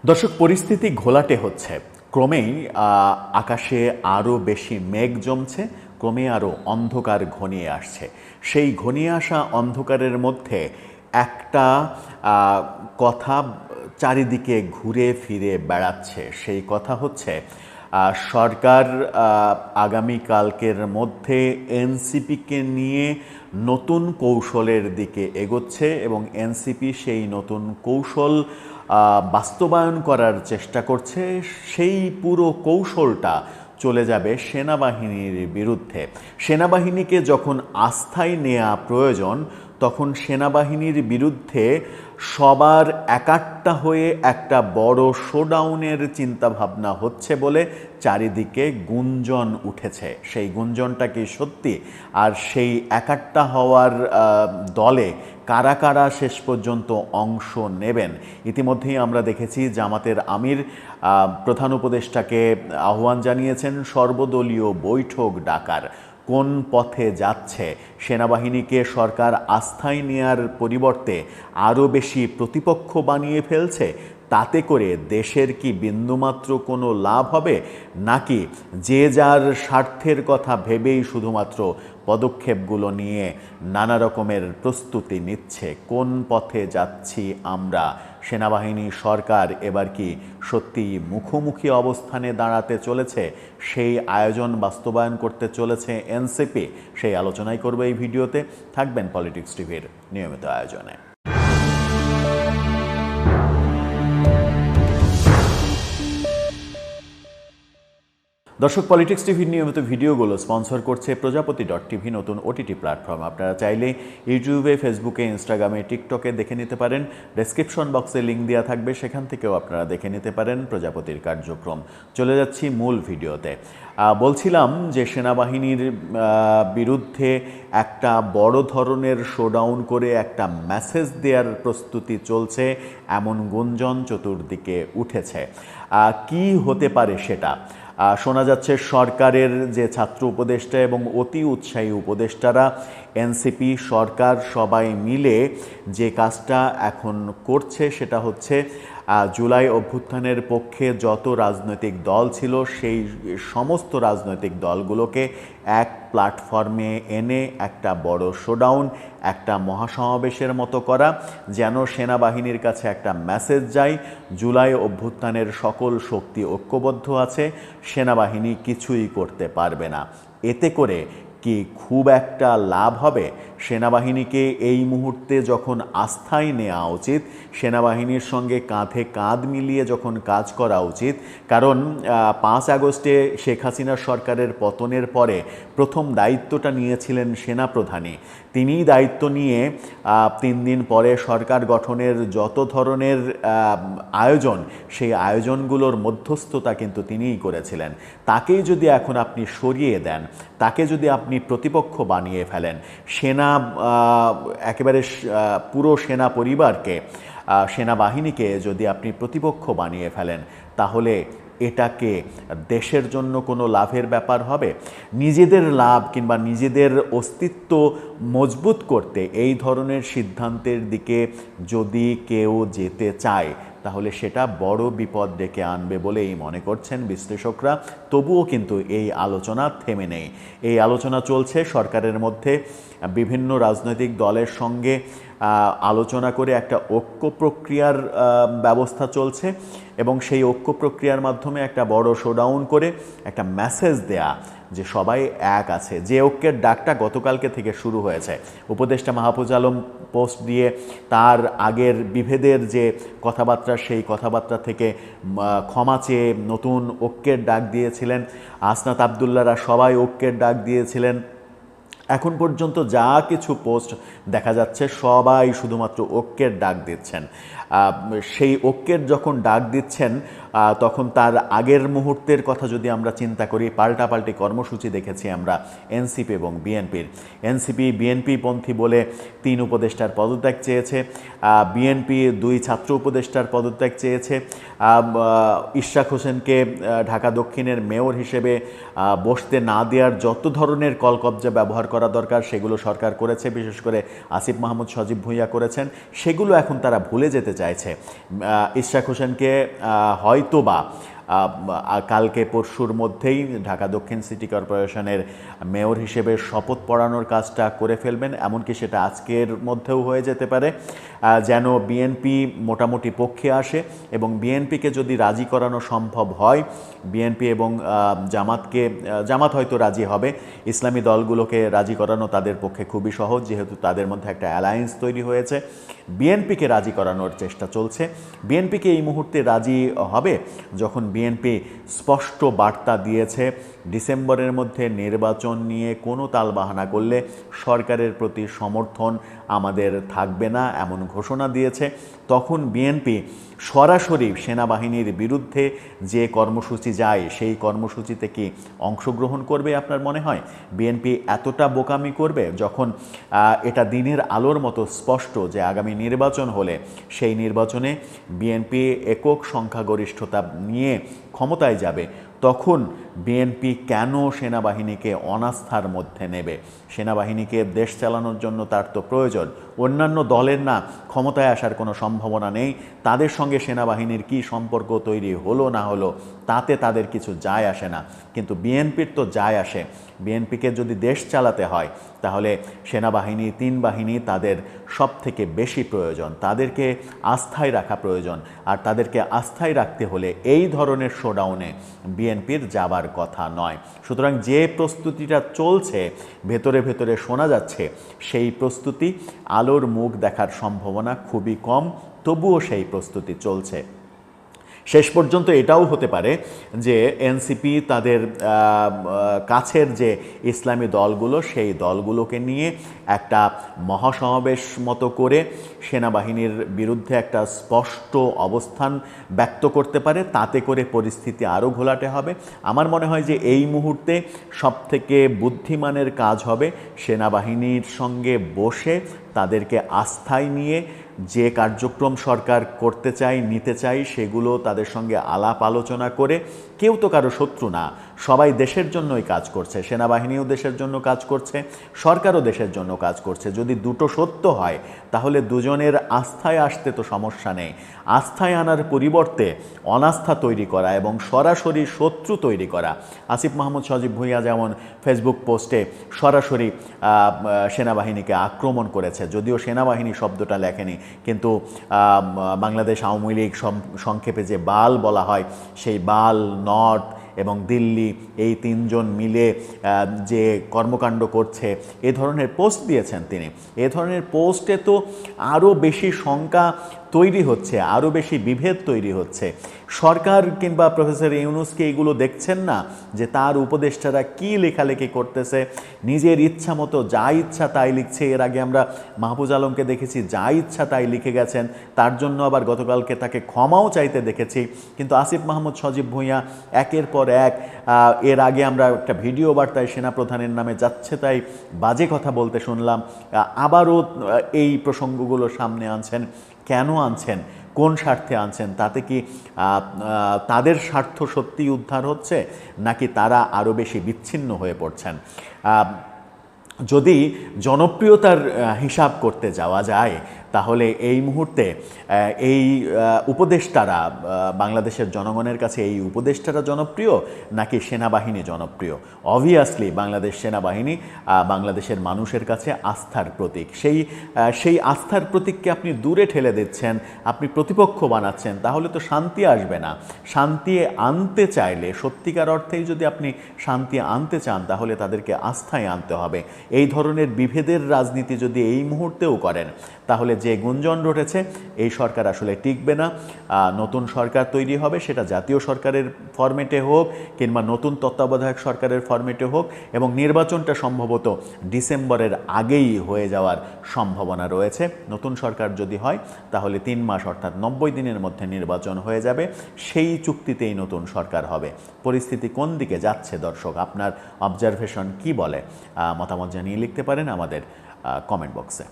দর্শক, পরিস্থিতি ঘোলাটে হচ্ছে। ক্রমেই আকাশে আরও বেশি মেঘ জমছে, ক্রমে আরও অন্ধকার ঘনিয়ে আসছে। সেই ঘনিয়ে আসা অন্ধকারের মধ্যে একটা কথা চারিদিকে ঘুরে ফিরে বেড়াচ্ছে। সেই কথা হচ্ছে সরকার আগামীকালকের মধ্যে এনসিপিকে নিয়ে নতুন কৌশলের দিকে এগোচ্ছে এবং এনসিপি সেই নতুন কৌশল বাস্তবায়ন করার চেষ্টা করছে। সেই পুরো কৌশলটা চলে যাবে সেনাবাহিনীর বিরুদ্ধে। সেনাবাহিনীকে যখন আস্থায় নেওয়া প্রয়োজন, তখন সেনাবাহিনীর বিরুদ্ধে সবার একাট্টা হয়ে একটা বড় শোডাউনের চিন্তাভাবনা হচ্ছে বলে চারিদিকে গুঞ্জন উঠেছে। সেই গুঞ্জনটা কি সত্যি? আর সেই একাট্টা হওয়ার দলে কারা কারা শেষ পর্যন্ত অংশ নেবেন? ইতিমধ্যেই আমরা দেখেছি জামাতের আমির প্রধান উপদেষ্টাকে আহ্বান জানিয়েছেন সর্বদলীয় বৈঠক ডাকার। কোন পথে যাচ্ছে? সেনাবাহিনীকে সরকার আস্থায় নেয়ার পরিবর্তে আরও বেশি প্রতিপক্ষ বানিয়ে ফেলছে। তাতে করে দেশের কি বিন্দুমাত্র কোনো লাভ হবে, নাকি যে যার স্বার্থের কথা ভেবেই শুধুমাত্র পদক্ষেপগুলো নিয়ে নানা রকমের প্রস্তুতি নিচ্ছে? কোন পথে যাচ্ছি আমরা? সেনাবাহিনী সরকার এবার কি সত্যি মুখোমুখি অবস্থানে দাঁড়াতে চলেছে? সেই আয়োজন বাস্তবায়ন করতে চলেছে এনসিপি? সেই আলোচনাই করবে এই ভিডিওতে। থাকবেন পলিটিক্স টিভির নিয়মিত আয়োজনে। দর্শক, পলিটিক্স টিভির নিয়মিত ভিডিওগুলো স্পন্সর করছে প্রজাপতি.টিভি, নতুন ওটিটি প্ল্যাটফর্ম। আপনারা চাইলে ইউটিউবে, ফেসবুকে, ইনস্টাগ্রামে, টিকটকে দেখে নিতে পারেন। ডেসক্রিপশন বক্সে লিঙ্ক দেওয়া থাকবে, সেখান থেকেও আপনারা দেখে নিতে পারেন প্রজাপতির কার্যক্রম। চলে যাচ্ছি মূল ভিডিওতে। বলছিলাম যে সেনাবাহিনীর বিরুদ্ধে একটা বড় ধরনের শোডাউন করে একটা মেসেজ দেওয়ার প্রস্তুতি চলছে, এমন গুঞ্জন চতুর্দিকে উঠেছে। কি হতে পারে সেটা? শোনা যাচ্ছে সরকারের যে ছাত্র উপদেষ্টা এবং অতি উৎসাহী উপদেষ্টারা, এনসিপি, সরকার সবাই মিলে যে কাজটা এখন করছে সেটা হচ্ছে জুলাই অভ্যুত্থানের পক্ষে যত রাজনৈতিক দল ছিল সেই সমস্ত রাজনৈতিক দলগুলোকে এক প্ল্যাটফর্মে এনে একটা বড় শোডাউন, একটা মহাসমাবেশের মতো করা, যেন সেনাবাহিনীর কাছে একটা মেসেজ যায় জুলাই অভ্যুত্থানের সকল শক্তি ঐক্যবদ্ধ আছে, সেনাবাহিনী কিছুই করতে পারবে না। এতে করে কি খুব একটা লাভ হবে? সেনাবাহিনীকে এই মুহূর্তে যখন আস্থায় নেওয়া উচিত, সেনাবাহিনীর সঙ্গে কাঁধে কাঁধ মিলিয়ে যখন কাজ করা উচিত। কারণ 5 আগস্টে শেখ হাসিনা সরকারের পতনের পরে প্রথম দায়িত্বটা নিয়েছিলেন সেনাপ্রধানই। তিনিই দায়িত্ব নিয়ে 3 দিন পরে সরকার গঠনের যত ধরনের আয়োজন, সেই আয়োজনগুলোর মধ্যস্থতা কিন্তু তিনিই করেছিলেন। তাকেই যদি এখন আপনি সরিয়ে দেন, তাকে যদি আপনি প্রতিপক্ষ বানিয়ে ফেলেন, সেনা একেবারে পুরো সেনা পরিবারকে, সেনাবাহিনীকে যদি আপনি প্রতিপক্ষ বানিয়ে ফেলেন, তাহলে এটাকে দেশের জন্য কোনো লাভের ব্যাপার হবে? নিজেদের লাভ কিংবা নিজেদের অস্তিত্ব মজবুত করতে এই ধরনের সিদ্ধান্তের দিকে যদি কেউ যেতে চায়, তাহলে সেটা বড় বিপদ ডেকে আনবে বলেই মনে করছেন বিশ্লেষকরা। তবুও কিন্তু এই আলোচনা থেমে নেই। এই আলোচনা চলছে সরকারের মধ্যে, বিভিন্ন রাজনৈতিক দলের সঙ্গে আলোচনা করে একটা ঐক্য প্রক্রিয়ার ব্যবস্থা চলছে এবং সেই ঐক্য প্রক্রিয়ার মাধ্যমে একটা বড় শোডাউন করে একটা মেসেজ দেয়া যে সবাই এক আছে। যে ঐক্যের ডাকটা গতকালকে থেকে শুরু হয়েছে, উপদেষ্টা মাহফুজ আলম পোস্ট দিয়ে তার আগের বিভেদের যে কথাবার্তা, সেই কথাবার্তা থেকে ক্ষমা চেয়ে নতুন ঐক্যের ডাক দিয়েছিলেন। আসনাত আবদুল্লাহরা সবাই ঐক্যের ডাক দিয়েছিলেন। এখন পর্যন্ত যা কিছু পোস্ট দেখা যাচ্ছে, সবাই শুধুমাত্র ঐক্যের ডাক দিচ্ছেন। সেই ঐক্যের যখন ডাক দিচ্ছেন, তখন তার আগের মুহূর্তের কথা যদি আমরা চিন্তা করি, পাল্টাপাল্টি কর্মসূচি দেখেছি আমরা এনসিপি এবং বিএনপির। এনসিপি বিএনপি পন্থী বলে 3 উপদেষ্টার পদত্যাগ চেয়েছে, বিএনপি 2 ছাত্র উপদেষ্টার পদত্যাগ চেয়েছে, ইশরাক হোসেনকে ঢাকা দক্ষিণের মেয়র হিসেবে বসতে না দেওয়ার যত ধরনের কলকবজা ব্যবহার করা দরকার সেগুলো সরকার করেছে, বিশেষ করে আসিফ মাহমুদ সজীব ভুঁইয়া করেছেন, সেগুলো এখন তারা ভুলে যেতে চাইছে। ইশরাক হোসেনকে হয়তোবা কালকে পরশুর মধ্যেই ঢাকা দক্ষিণ সিটি কর্পোরেশনের মেয়র হিসেবে শপথ পড়ানোর কাজটা করে ফেলবেন, এমনকি সেটা আজকের মধ্যেও হয়ে যেতে পারে, যেন বিএনপি মোটামুটি পক্ষে আসে। এবং বিএনপিকে যদি রাজি করানো সম্ভব হয়, বিএনপি এবং জামাত হয়তো রাজি হবে, ইসলামী দলগুলোকে রাজি করানো তাদের পক্ষে খুবই সহজ, যেহেতু তাদের মধ্যে একটা অ্যালায়েন্স তৈরি হয়েছে। বিএনপিকে রাজি করানোর চেষ্টা চলছে। বিএনপিকে এই মুহূর্তে রাজি হবে যখন বিএনপি স্পষ্ট বার্তা দিয়েছে ডিসেম্বরের মধ্যে নির্বাচন নিয়ে কোনো তালবাহানা করলে সরকারের প্রতি সমর্থন আমাদের থাকবে না, এমন ঘোষণা দিয়েছে। তখন বিএনপি সরাসরি সেনাবাহিনীর বিরুদ্ধে যে কর্মসূচি যায় সেই কর্মসূচিতে কি অংশগ্রহণ করবে আপনার মনে হয়? বিএনপি এতটা বোকামি করবে যখন এটা দিনের আলোর মতো স্পষ্ট যে আগামী নির্বাচন হলে সেই নির্বাচনে বিএনপি একক সংখ্যাগরিষ্ঠতা নিয়ে ক্ষমতায় যাবে, তখন বিএনপি কেন সেনাবাহিনীকে অনাস্থার মধ্যে নেবে? সেনাবাহিনীকে দেশ চালানোর জন্য তার তো প্রয়োজন। অন্যান্য দলের না ক্ষমতায় আসার কোনো সম্ভাবনা নেই, তাদের সঙ্গে সেনাবাহিনীর কি সম্পর্ক তৈরি হলো না হলো তাতে তাদের কিছু যায় আসে না, কিন্তু বিএনপির তো যায় আসে। বিএনপিকে যদি দেশ চালাতে হয় তাহলে সেনাবাহিনী, 3 বাহিনী তাদের সব থেকে বেশি প্রয়োজন, তাদেরকে আস্থায় রাখা প্রয়োজন। আর তাদেরকে আস্থায় রাখতে হলে এই ধরনের শোডাউনে বিএনপির যাবার কথা নয়। সুতরাং যে প্রস্তুতিটা চলছে ভেতরে ভেতরে শোনা যাচ্ছে, সেই প্রস্তুতি আলোর মুখ দেখার সম্ভাবনা খুবই কম, তবুও সেই প্রস্তুতি চলছে। শেষ পর্যন্ত এটাও হতে পারে যে এনসিপি তাদের কাছের যে ইসলামী দলগুলো সেই দলগুলোকে নিয়ে একটা মহাসমাবেশ মতো করে সেনাবাহিনীর বিরুদ্ধে একটা স্পষ্ট অবস্থান ব্যক্ত করতে পারে, তাতে করে পরিস্থিতি আরও ঘোলাটে হবে। আমার মনে হয় যে এই মুহূর্তে সবথেকে বুদ্ধিমানের কাজ হবে সেনাবাহিনীর সঙ্গে বসে তাদেরকে আস্থায় নিয়ে যে কার্যক্রম সরকার করতে চাই, নিতে চাই, সেগুলো তাদের সঙ্গে আলাপ আলোচনা করে, কেউ তো কারো শত্রু না, সবাই দেশের জন্যই কাজ করছে, সেনাবাহিনীও দেশের জন্য কাজ করছে, সরকারও দেশের জন্য কাজ করছে। যদি দুটো সত্য হয় তাহলে দুজনের আস্থায় আসতে তো সমস্যা নেই। আস্থায় আনার পরিবর্তে অনাস্থা তৈরি করা এবং সরাসরি শত্রু তৈরি করা, আসিফ মাহমুদ সজীব ভুঁইয়া যেমন ফেসবুক পোস্টে সরাসরি সেনাবাহিনীকে আক্রমণ করেছে, যদিও সেনাবাহিনী শব্দটা লেখেনি, কিন্তু বাংলাদেশ আওয়ামী লীগ সংক্ষেপে যে বাল বলা হয়, সেই বাল, নর্থ এবং দিল্লি এই 3 জন মিলে যে কর্মকাণ্ড করছে, এ ধরনের পোস্ট দিয়েছেন তিনি। এ ধরনের পোস্টে তো আরও বেশি শঙ্কা তৈরি হচ্ছে, আরও বেশি বিভেদ তৈরি হচ্ছে। সরকার কিংবা প্রফেসর ইউনূসকে এগুলো দেখছেন না যে তার উপদেষ্টারা কি লেখালেখি করতেছে, নিজের ইচ্ছা মতো যা ইচ্ছা তাই লিখছে। এর আগে আমরা মাহফুজ আলমকে দেখেছি যা ইচ্ছা তাই লিখে গেছেন, তার জন্য আবার গতকালকে তাকে ক্ষমাও চাইতে দেখেছি। কিন্তু আসিফ মাহমুদ সজীব ভুঁইয়া একের পর এক, এর আগে আমরা একটা ভিডিও বার্তায় সেনাপ্রধানের নামে যাচ্ছে তাই বাজে কথা বলতে শুনলাম, আবারও এই প্রসঙ্গগুলো সামনে আনছেন। কেন আনছেন, কোন স্বার্থে আনছেন? তাতে কি তাদের স্বার্থ সত্যি উদ্ধার হচ্ছে, নাকি তারা আরও বেশি বিচ্ছিন্ন হয়ে পড়ছেন? যদি জনপ্রিয়তার হিসাব করতে যাওয়া যায় তাহলে এই মুহূর্তে এই উপদেষ্টারা, বাংলাদেশের জনগণের কাছে এই উপদেষ্টারা জনপ্রিয় নাকি সেনাবাহিনী জনপ্রিয়? অবভিয়াসলি বাংলাদেশ সেনাবাহিনী বাংলাদেশের মানুষের কাছে আস্থার প্রতীক। সেই আস্থার প্রতীককে আপনি দূরে ঠেলে দিচ্ছেন, আপনি প্রতিপক্ষ বানাচ্ছেন, তাহলে তো শান্তি আসবে না। শান্তি আনতে চাইলে, সত্যিকার অর্থেই যদি আপনি শান্তি আনতে চান, তাহলে তাদেরকে আস্থায় আনতে হবে। এই ধরনের বিভেদের রাজনীতি যদি এই মুহূর্তেও করেন তাহলে যে গুঞ্জন রটেছে এই সরকার আসলে টিকবে না। নতুন সরকার তৈরি হবে, সেটা জাতীয় সরকারের ফরম্যাটে হোক কিংবা নতুন তত্ত্বাবধায়ক সরকারের ফরম্যাটে হোক, এবং নির্বাচনটা সম্ভবত ডিসেম্বরের আগেই হয়ে যাওয়ার সম্ভাবনা রয়েছে। নতুন সরকার যদি হয় তাহলে 3 মাস অর্থাৎ 90 দিনের মধ্যে নির্বাচন হয়ে যাবে, সেই চুক্তিতেই নতুন সরকার হবে। পরিস্থিতি কোন দিকে যাচ্ছে দর্শক, আপনার অবজারভেশন কি বলে? মতামত জানিয়ে লিখতে পারেন আমাদের কমেন্ট বক্সে।